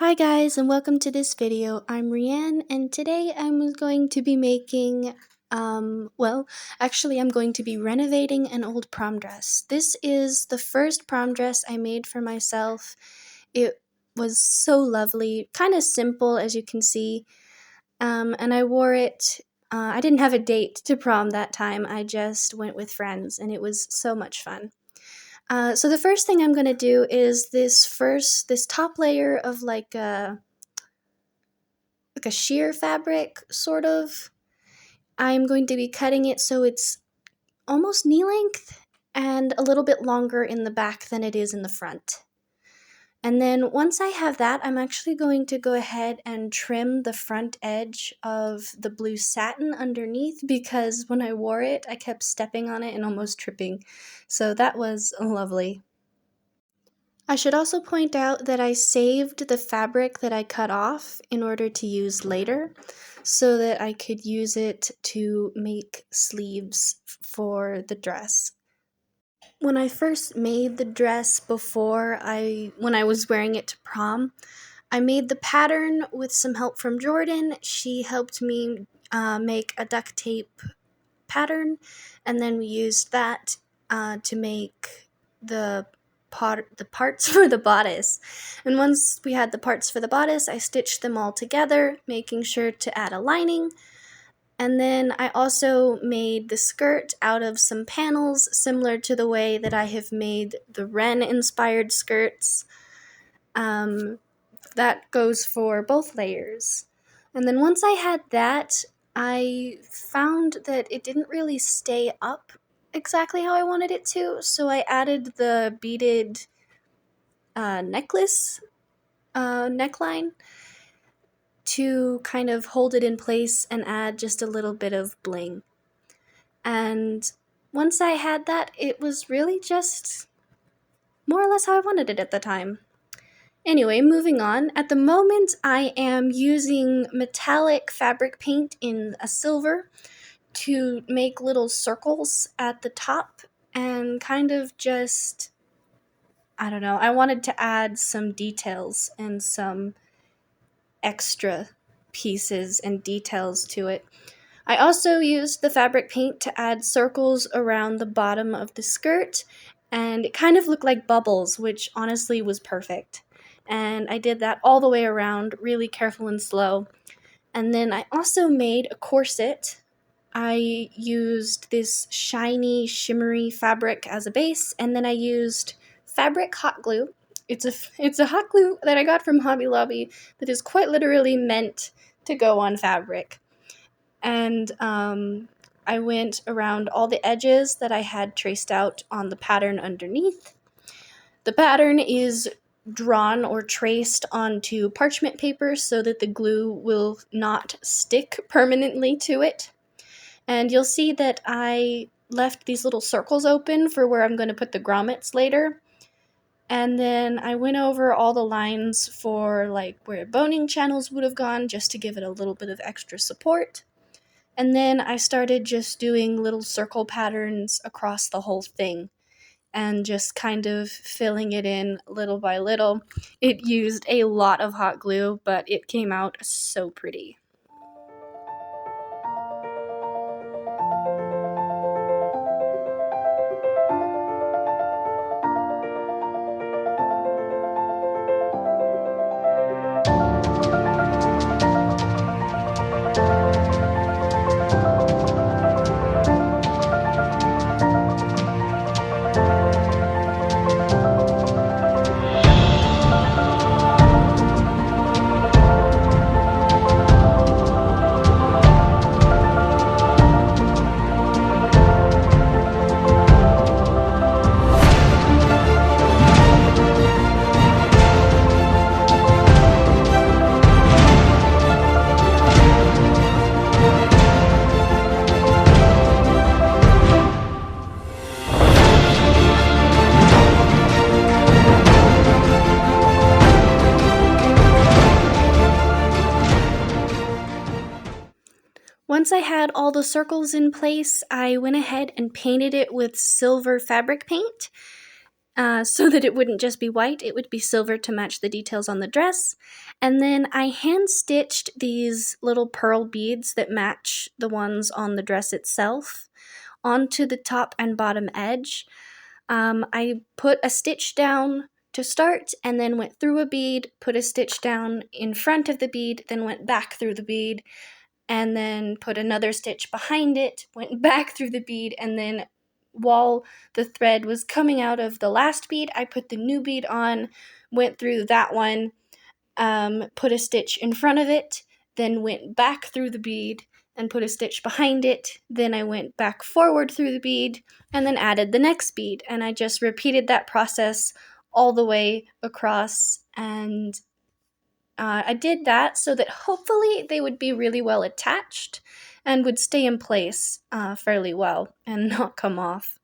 Hi guys and welcome to this video. I'm Rianne and today I'm going to be making, I'm going to be renovating an old prom dress. This is the first prom dress I made for myself. It was so lovely, kind of simple as you can see, and I wore it, I didn't have a date to prom that time, I just went with friends and it was so much fun. So the first thing I'm going to do is this top layer of like a sheer fabric, sort of. I'm going to be cutting it so it's almost knee length and a little bit longer in the back than it is in the front. And then once I have that, I'm actually going to go ahead and trim the front edge of the blue satin underneath because when I wore it, I kept stepping on it and almost tripping. So that was lovely. I should also point out that I saved the fabric that I cut off in order to use later so that I could use it to make sleeves for the dress. When I first made the dress when I was wearing it to prom, I made the pattern with some help from Jordan. She helped me make a duct tape pattern, and then we used that to make the parts for the bodice. And once we had the parts for the bodice, I stitched them all together, making sure to add a lining. And then I also made the skirt out of some panels, similar to the way that I have made the Ren-inspired skirts. That goes for both layers. And then once I had that, I found that it didn't really stay up exactly how I wanted it to, so I added the beaded necklace neckline to kind of hold it in place and add just a little bit of bling. And once I had that, it was really just more or less how I wanted it at the time. Anyway, moving on. At the moment, I am using metallic fabric paint in a silver to make little circles at the top and kind of just, I don't know, I wanted to add some details and some extra pieces and details to it. I also used the fabric paint to add circles around the bottom of the skirt, and it kind of looked like bubbles, which honestly was perfect. And I did that all the way around, really careful and slow. And then I also made a corset. I used this shiny, shimmery fabric as a base, and then I used fabric hot glue. It's a hot glue that I got from Hobby Lobby that is quite literally meant to go on fabric. And I went around all the edges that I had traced out on the pattern underneath. The pattern is drawn or traced onto parchment paper so that the glue will not stick permanently to it. And you'll see that I left these little circles open for where I'm going to put the grommets later. And then I went over all the lines for like where boning channels would have gone just to give it a little bit of extra support. And then I started just doing little circle patterns across the whole thing and just kind of filling it in little by little. It used a lot of hot glue, but it came out so pretty. Once I had all the circles in place, I went ahead and painted it with silver fabric paint. so that it wouldn't just be white, it would be silver to match the details on the dress. And then I hand stitched these little pearl beads that match the ones on the dress itself onto the top and bottom edge. I put a stitch down to start and then went through a bead, put a stitch down in front of the bead, then went back through the bead, and then put another stitch behind it, went back through the bead, and then while the thread was coming out of the last bead, I put the new bead on, went through that one, put a stitch in front of it, then went back through the bead and put a stitch behind it. Then I went back forward through the bead and then added the next bead. And I just repeated that process all the way across, and I did that so that hopefully they would be really well attached and would stay in place fairly well and not come off.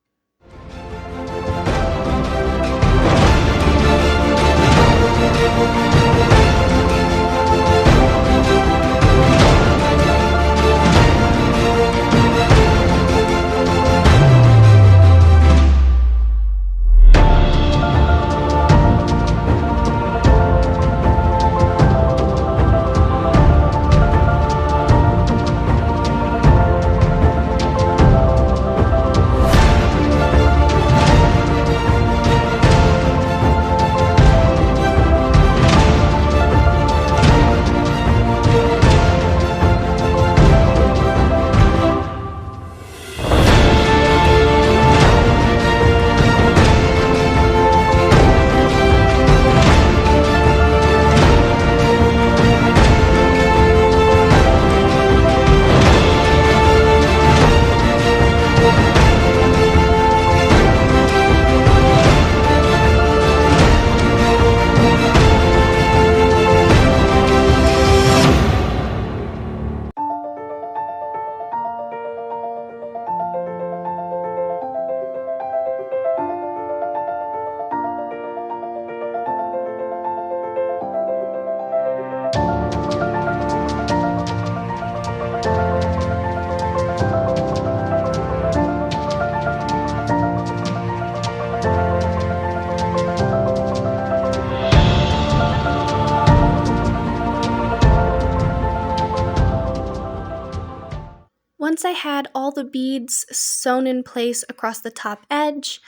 Once I had all the beads sewn in place across the top edge,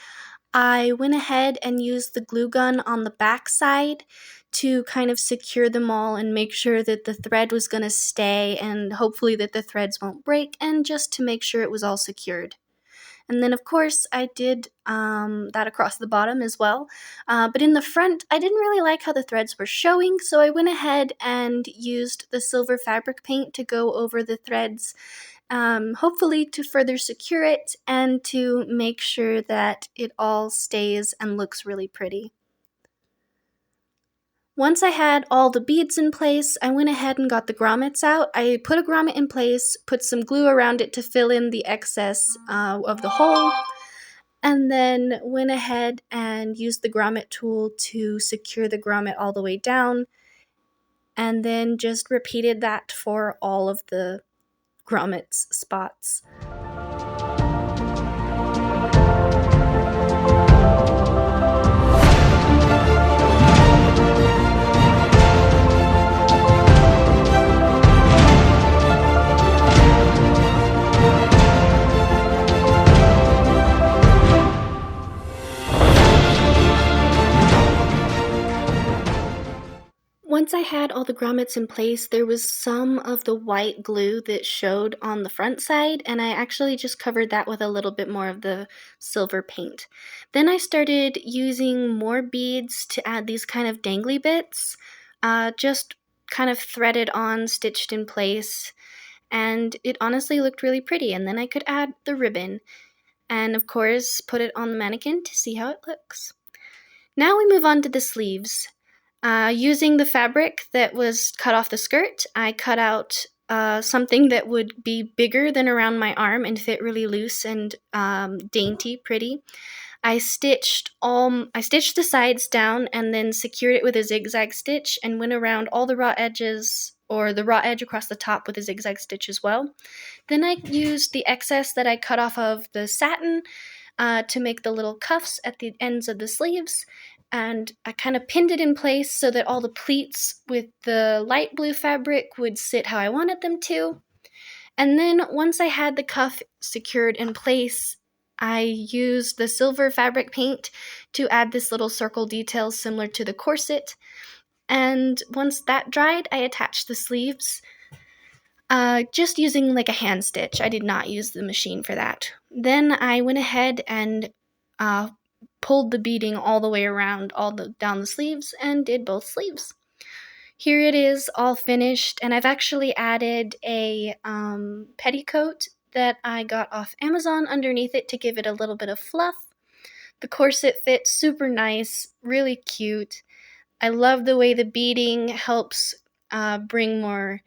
I went ahead and used the glue gun on the back side to kind of secure them all and make sure that the thread was going to stay and hopefully that the threads won't break, and just to make sure it was all secured. And then, of course, I did that across the bottom as well. But in the front, I didn't really like how the threads were showing, so I went ahead and used the silver fabric paint to go over the threads, hopefully to further secure it and to make sure that it all stays and looks really pretty. Once I had all the beads in place, I went ahead and got the grommets out. I put a grommet in place, put some glue around it to fill in the excess of the hole, and then went ahead and used the grommet tool to secure the grommet all the way down, and then just repeated that for all of the grommets spots. Once I had all the grommets in place, there was some of the white glue that showed on the front side, and I actually just covered that with a little bit more of the silver paint. Then I started using more beads to add these kind of dangly bits, just kind of threaded on, stitched in place, and it honestly looked really pretty. And then I could add the ribbon, and of course put it on the mannequin to see how it looks. Now we move on to the sleeves. Using the fabric that was cut off the skirt, I cut out something that would be bigger than around my arm and fit really loose and dainty, pretty. I stitched the sides down and then secured it with a zigzag stitch and went around all the raw edges, or the raw edge across the top, with a zigzag stitch as well. Then I used the excess that I cut off of the satin to make the little cuffs at the ends of the sleeves, and I kind of pinned it in place so that all the pleats with the light blue fabric would sit how I wanted them to. And then once I had the cuff secured in place, I used the silver fabric paint to add this little circle detail similar to the corset. And once that dried, I attached the sleeves, just using like a hand stitch. I did not use the machine for that. Then I went ahead and pulled the beading all the way around, down the sleeves, and did both sleeves. Here it is, all finished, and I've actually added a petticoat that I got off Amazon underneath it to give it a little bit of fluff. The corset fits super nice, really cute. I love the way the beading helps bring more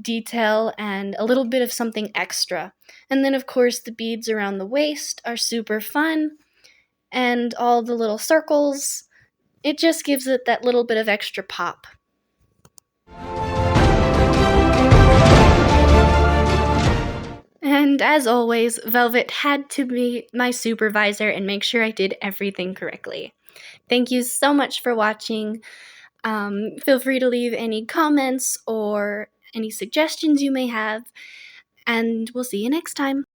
detail and a little bit of something extra. And then, of course, the beads around the waist are super fun, and all the little circles. It just gives it that little bit of extra pop. And as always, Velvet had to be my supervisor and make sure I did everything correctly. Thank you so much for watching. Feel free to leave any comments or any suggestions you may have, and we'll see you next time.